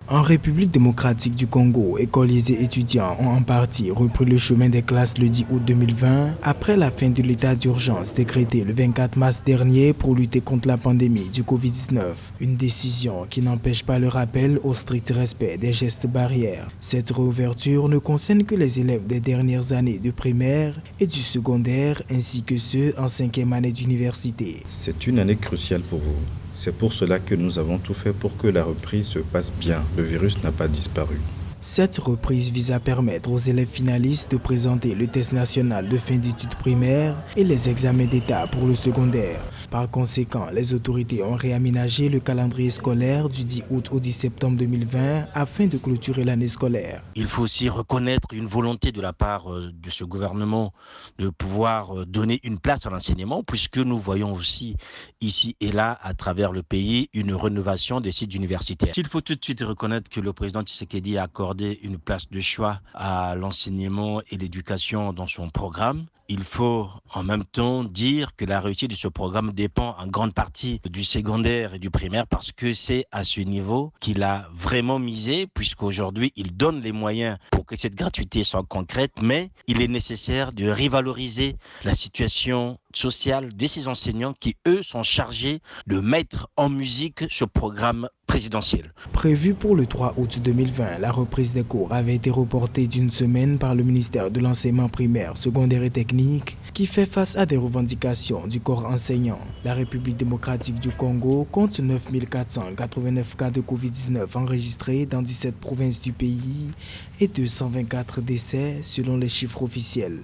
En République démocratique du Congo, écoliers et étudiants ont en partie repris le chemin des classes le 10 août 2020 après la fin de l'état d'urgence décrété le 24 mars dernier pour lutter contre la pandémie du Covid-19. Une décision qui n'empêche pas le rappel au strict respect des gestes barrières. Cette réouverture ne concerne que les élèves des dernières années de primaire et du secondaire ainsi que ceux en 5e année d'université. C'est une année cruciale pour vous. C'est pour cela que nous avons tout fait pour que la reprise se passe bien. Le virus n'a pas disparu. Cette reprise vise à permettre aux élèves finalistes de présenter le test national de fin d'études primaires et les examens d'État pour le secondaire. Par conséquent, les autorités ont réaménagé le calendrier scolaire du 10 août au 10 septembre 2020 afin de clôturer l'année scolaire. Il faut aussi reconnaître une volonté de la part de ce gouvernement de pouvoir donner une place à l'enseignement, puisque nous voyons aussi ici et là, à travers le pays, une rénovation des sites universitaires. Il faut tout de suite reconnaître que le président Tshisekedi a accordé une place de choix à l'enseignement et l'éducation dans son programme. Il faut en même temps dire que la réussite de ce programme dépend en grande partie du secondaire et du primaire parce que c'est à ce niveau qu'il a vraiment misé puisqu'aujourd'hui il donne les moyens pour que cette gratuité soit concrète, mais il est nécessaire de revaloriser la situation sociale de ces enseignants qui, eux, sont chargés de mettre en musique ce programme présidentiel. Prévu pour le 3 août 2020, la reprise des cours avait été reportée d'une semaine par le ministère de l'enseignement primaire, secondaire et technique qui fait face à des revendications du corps enseignant. La République démocratique du Congo compte 9 489 cas de Covid-19 enregistrés dans 17 provinces du pays et 224 décès selon les chiffres officiels.